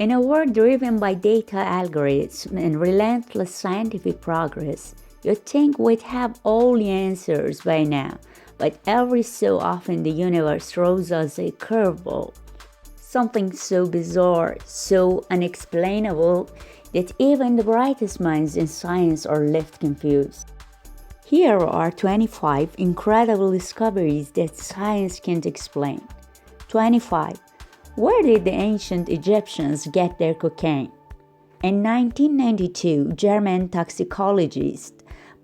In a world driven by data algorithms and relentless scientific progress, you'd think we'd have all the answers by now, but every so often the universe throws us a curveball. Something so bizarre, so unexplainable, that even the brightest minds in science are left confused. Here are 25 incredible discoveries that science can't explain. 25. Where did the ancient Egyptians get their cocaine? In 1992, German toxicologist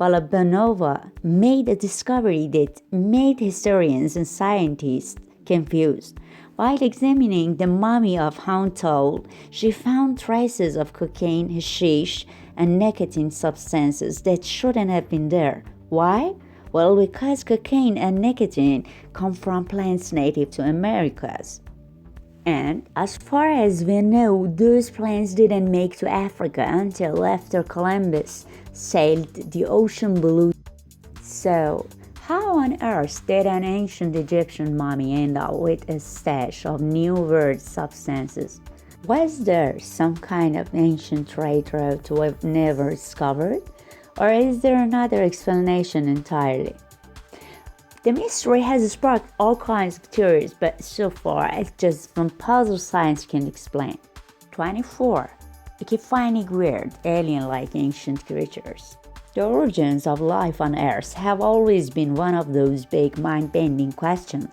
Balabanova made a discovery that made historians and scientists confused. While examining the mummy of Huntol, she found traces of cocaine, hashish, and nicotine substances that shouldn't have been there. Why? Well, because cocaine and nicotine come from plants native to Americas. And as far as we know, those plants didn't make to Africa until after Columbus sailed the ocean blue. So, how on earth did an ancient Egyptian mummy end up with a stash of new weird substances? Was there some kind of ancient trade route we've never discovered? Or is there another explanation entirely? The mystery has sparked all kinds of theories, but so far it's just one puzzle science can explain. 24. We keep finding weird, alien-like ancient creatures. The origins of life on Earth have always been one of those big mind-bending questions.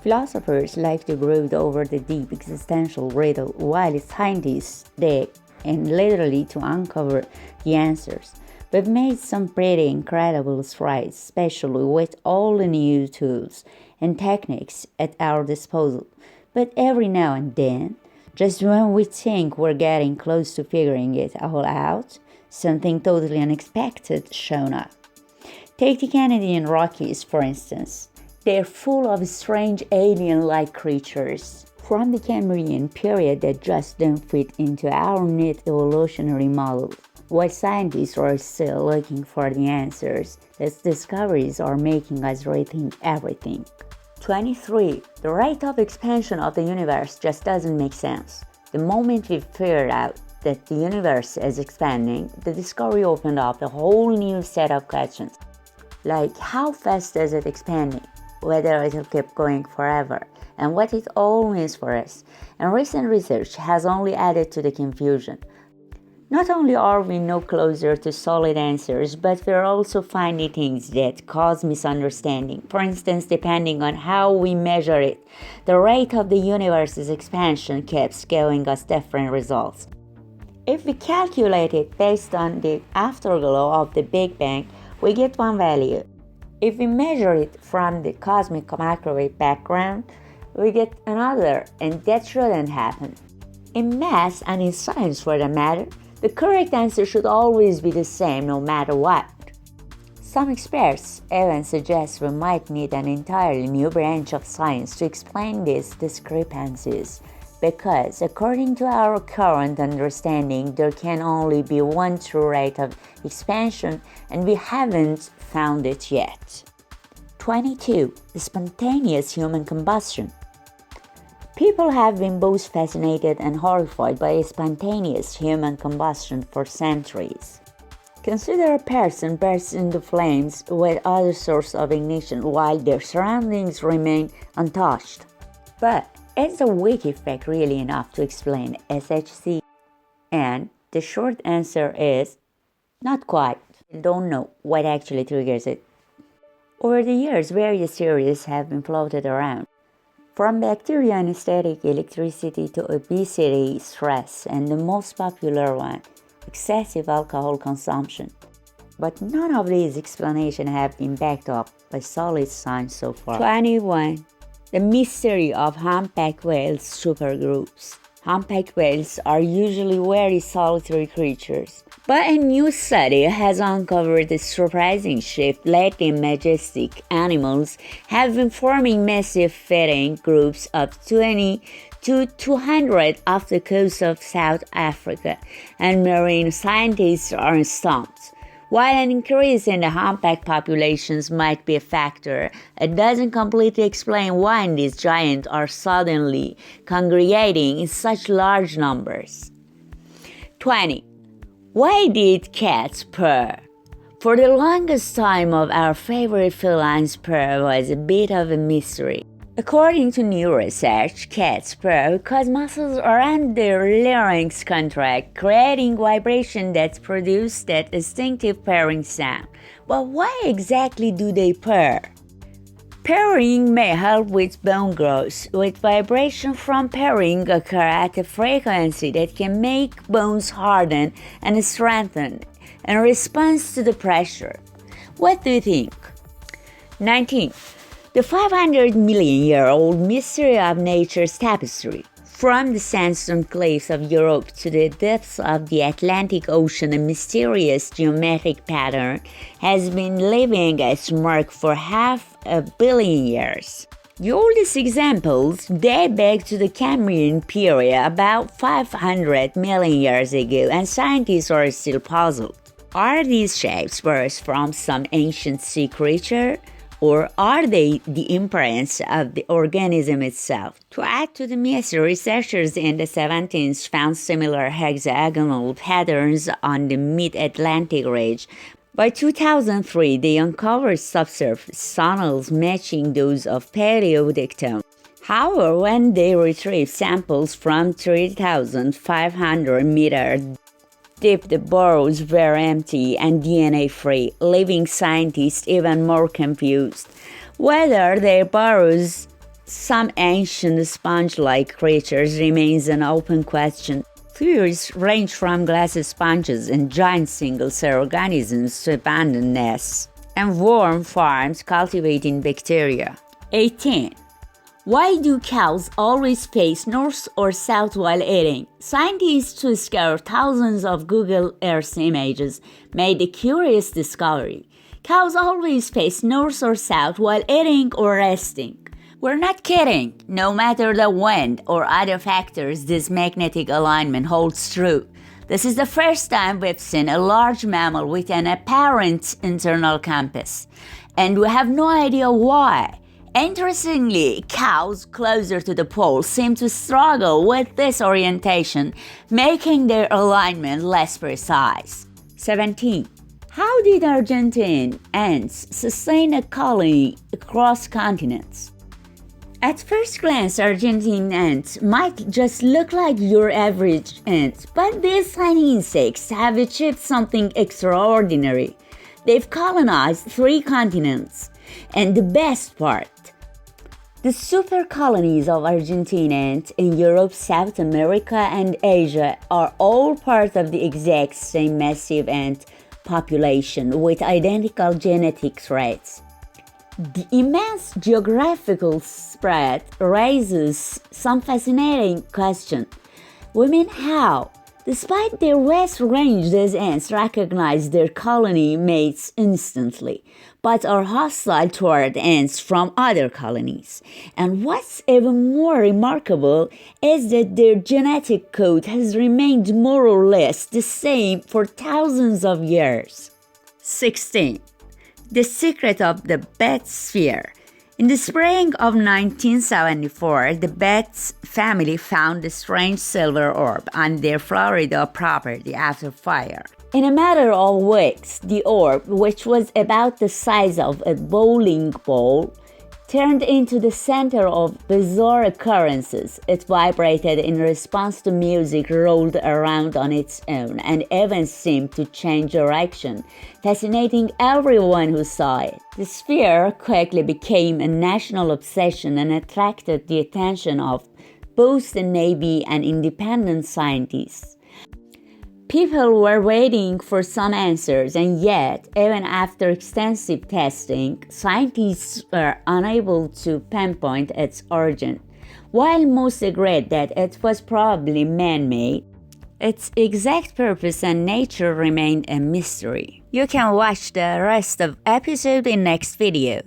Philosophers like to brood over the deep existential riddle, while scientists dig in literally to uncover the answers. We've made some pretty incredible strides, especially with all the new tools and techniques at our disposal. But every now and then, just when we think we're getting close to figuring it all out, something totally unexpected shows up. Take the Canadian Rockies, for instance. They're full of strange alien-like creatures from the Cambrian period that just don't fit into our neat evolutionary model. While scientists are still looking for the answers, these discoveries are making us rethink everything. 23. The rate of expansion of the universe just doesn't make sense. The moment we figured out that the universe is expanding, the discovery opened up a whole new set of questions. Like, how fast is it expanding? Whether it'll keep going forever, and what it all means for us. And recent research has only added to the confusion. Not only are we no closer to solid answers, but we're also finding things that cause misunderstanding. For instance, depending on how we measure it, the rate of the universe's expansion keeps giving us different results. If we calculate it based on the afterglow of the Big Bang, we get one value. If we measure it from the cosmic microwave background, we get another, and that shouldn't happen. In math and in science for that matter, the correct answer should always be the same no matter what. Some experts even suggest we might need an entirely new branch of science to explain these discrepancies, because according to our current understanding, there can only be one true rate of expansion, and we haven't found it yet. 22. Spontaneous human combustion. People have been both fascinated and horrified by spontaneous human combustion for centuries. Consider a person bursts into flames with other source of ignition while their surroundings remain untouched. But is the wake effect really enough to explain SHC? And the short answer is not quite. We don't know what actually triggers it. Over the years, various theories have been floated around. From bacteria and static electricity to obesity, stress, and the most popular one, excessive alcohol consumption. But none of these explanations have been backed up by solid science so far. 21. The mystery of humpback whales supergroups. Humpback whales are usually very solitary creatures. But a new study has uncovered a surprising shift. Lately, majestic animals have been forming massive feeding groups of 20 to 200 off the coast of South Africa, and marine scientists are stumped. While an increase in the humpback populations might be a factor, it doesn't completely explain why these giants are suddenly congregating in such large numbers. 20. Why did cats purr? For the longest time our favorite feline's purr was a bit of a mystery. According to new research, cats purr because muscles around their larynx contract, creating vibration that produces that distinctive purring sound. But why exactly do they purr? Purring may help with bone growth, with vibration from purring occur at a frequency that can make bones harden and strengthen in response to the pressure. What do you think? 19. The 500 million-year-old mystery of nature's tapestry. From the sandstone cliffs of Europe to the depths of the Atlantic Ocean, a mysterious geometric pattern has been leaving its mark for 500 million years. The oldest examples date back to the Cambrian period about 500 million years ago, and scientists are still puzzled. Are these shapes birds from some ancient sea creature? Or are they the imprints of the organism itself? To add to the mystery, researchers in the 17th found similar hexagonal patterns on the mid-Atlantic ridge. By 2003, they uncovered subsurface tunnels matching those of Paleodictum. However, when they retrieved samples from 3,500 meters deep, the burrows were empty and DNA-free, leaving scientists even more confused. Whether their burrows some ancient sponge-like creatures remains an open question. Theories range from glass sponges and giant single-cell organisms to abandoned nests and worm farms cultivating bacteria. 18. Why do cows always face north or south while eating? Scientists who scoured thousands of Google Earth images made a curious discovery. Cows always face north or south while eating or resting. We're not kidding. No matter the wind or other factors, this magnetic alignment holds true. This is the first time we've seen a large mammal with an apparent internal compass, and we have no idea why. Interestingly, cows closer to the pole seem to struggle with this orientation, making their alignment less precise. 17. How did Argentine ants sustain a colony across continents? At first glance, Argentine ants might just look like your average ant, but these tiny insects have achieved something extraordinary. They've colonized 3 continents. And the best part, the super colonies of Argentine ants in Europe, South America, and Asia are all part of the exact same massive ant population with identical genetic traits. The immense geographical spread raises some fascinating questions. How? Despite their vast range, these ants recognize their colony mates instantly, but are hostile toward ants from other colonies. And what's even more remarkable is that their genetic code has remained more or less the same for thousands of years. 16. The secret of the bat sphere. In the spring of 1974, the Betts family found a strange silver orb on their Florida property after fire. In a matter of weeks, the orb, which was about the size of a bowling ball, turned into the center of bizarre occurrences. It vibrated in response to music, rolled around on its own, and even seemed to change direction, fascinating everyone who saw it. The sphere quickly became a national obsession and attracted the attention of both the Navy and independent scientists. People were waiting for some answers, and yet, even after extensive testing, scientists were unable to pinpoint its origin. While most agreed that it was probably man-made, its exact purpose and nature remained a mystery. You can watch the rest of the episode in next video.